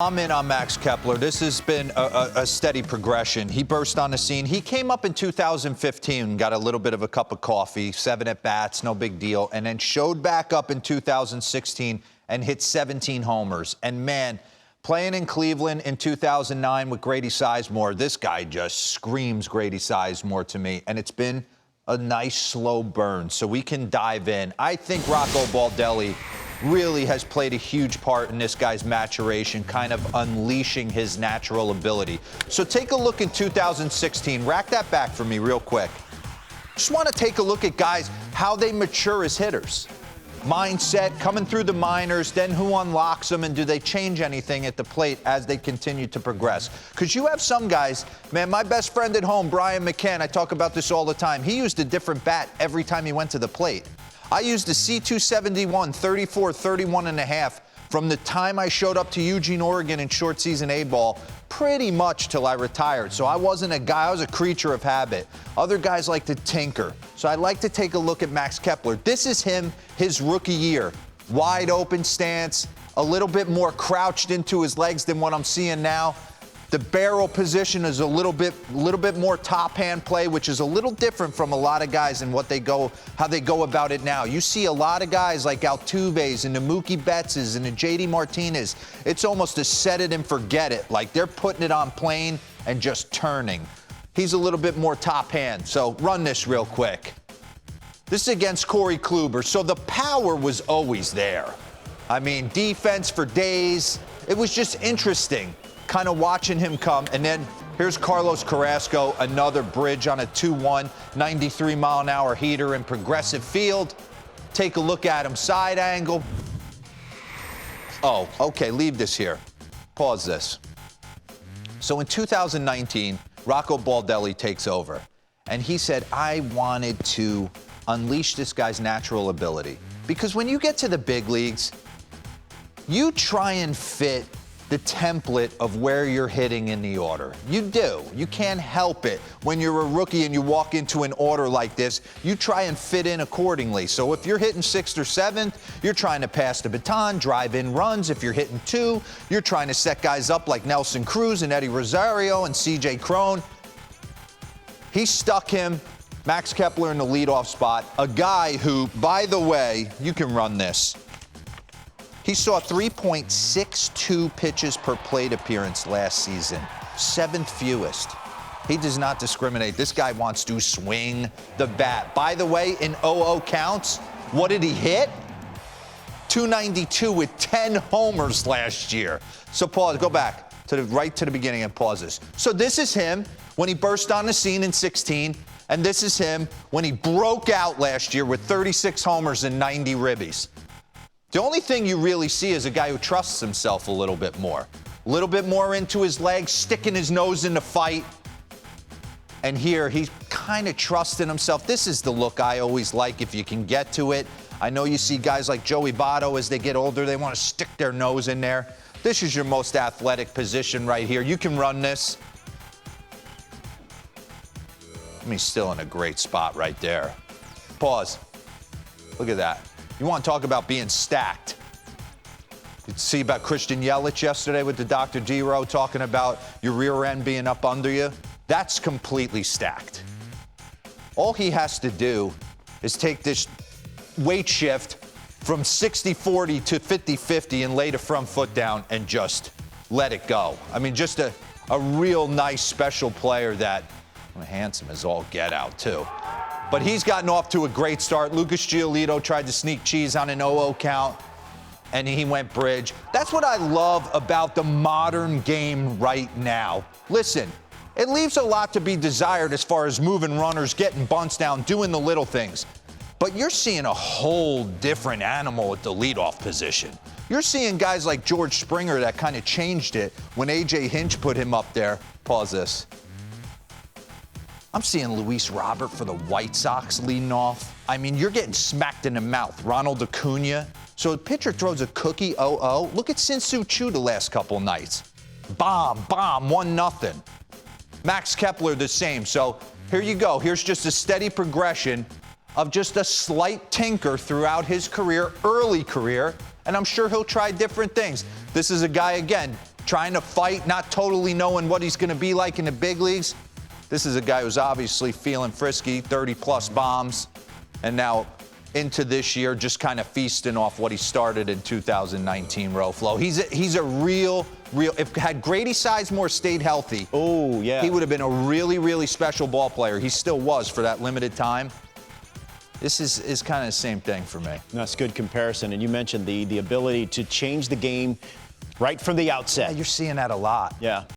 I'm in on Max Kepler. This has been a steady progression. He burst on the scene. He came up in 2015, got a little bit of a cup of coffee, 7 at-bats, no big deal, and then showed back up in 2016 and hit 17 homers. And, man, playing in Cleveland in 2009 with Grady Sizemore, this guy just screams Grady Sizemore to me. And it's been a nice, slow burn, so we can dive in. I think Rocco Baldelli really has played a huge part in this guy's maturation, kind of unleashing his natural ability. So take a look in 2016. Rack that back for me real quick. Just want to take a look at guys, how they mature as hitters. Mindset, coming through the minors, then who unlocks them, and do they change anything at the plate as they continue to progress? Because you have some guys, man, my best friend at home, Brian McCann, I talk about this all the time. He used a different bat every time he went to the plate. I used a C271, 34, 31 and a half from the time I showed up to Eugene, Oregon in short season A-ball pretty much till I retired. So I wasn't a guy, I was a creature of habit. Other guys like to tinker. So I'd like to take a look at Max Kepler. This is him, his rookie year. Wide open stance, a little bit more crouched into his legs than what I'm seeing now. The barrel position is a little bit more top hand play, which is a little different from a lot of guys and how they go about it now. You see a lot of guys like Altuve's and the Mookie Bettses and the JD Martinez. It's almost a set it and forget it. Like they're putting it on plane and just turning. He's a little bit more top hand. So run this real quick. This is against Corey Kluber. So the power was always there. I mean, defense for days. It was just interesting kind of watching him come. And then here's Carlos Carrasco, another bridge on a 2-1, 93-mile-an-hour heater in Progressive Field. Take a look at him, side angle. Oh, okay, leave this here. Pause this. So in 2019, Rocco Baldelli takes over, and he said, I wanted to unleash this guy's natural ability. Because when you get to the big leagues, you try and fit the template of where you're hitting in the order. You do. You can't help it. When you're a rookie and you walk into an order like this, you try and fit in accordingly. So if you're hitting 6th or 7th, you're trying to pass the baton, drive in runs. If you're hitting 2, you're trying to set guys up like Nelson Cruz and Eddie Rosario and C.J. Cron. He stuck him, Max Kepler, in the leadoff spot. A guy who, by the way, you can run this. He saw 3.62 pitches per plate appearance last season, 7th fewest. He does not discriminate. This guy wants to swing the bat. By the way, in 0-0 counts, what did he hit? 292 with 10 homers last year. So pause, go back to the beginning and pause this. So this is him when he burst on the scene in 16, and this is him when he broke out last year with 36 homers and 90 ribbies. The only thing you really see is a guy who trusts himself a little bit more into his legs, sticking his nose in the fight. And here, he's kind of trusting himself. This is the look I always like if you can get to it. I know you see guys like Joey Votto, as they get older, they want to stick their nose in there. This is your most athletic position right here. You can run this. I mean, he's still in a great spot right there. Pause. Look at that. You want to talk about being stacked. You see about Christian Yelich yesterday with the Dr. DeRo talking about your rear end being up under you? That's completely stacked. All he has to do is take this weight shift from 60-40 to 50-50 and lay the front foot down and just let it go. I mean, just a real nice special player that, handsome as all get out too. But he's gotten off to a great start. Lucas Giolito tried to sneak cheese on an 0-0 count, and he went bridge. That's what I love about the modern game right now. Listen, it leaves a lot to be desired as far as moving runners, getting bunts down, doing the little things. But you're seeing a whole different animal at the leadoff position. You're seeing guys like George Springer that kind of changed it when A.J. Hinch put him up there. Pause this. I'm seeing Luis Robert for the White Sox leading off. I mean, you're getting smacked in the mouth. Ronald Acuna. So a pitcher throws a cookie 0-0. Look at Sin-Soo Choo the last couple nights. Bomb, 1-0. Max Kepler the same. So here you go. Here's just a steady progression of just a slight tinker throughout his career, early career, and I'm sure he'll try different things. This is a guy, again, trying to fight, not totally knowing what he's going to be like in the big leagues. This is a guy who's obviously feeling frisky, 30-plus bombs, and now into this year just kind of feasting off what he started in 2019, Roflo. He's a real, if had Grady Sizemore stayed healthy, oh yeah, he would have been a really, really special ball player. He still was for that limited time. This is kind of the same thing for me. That's a good comparison. And you mentioned the ability to change the game right from the outset. Yeah, you're seeing that a lot. Yeah.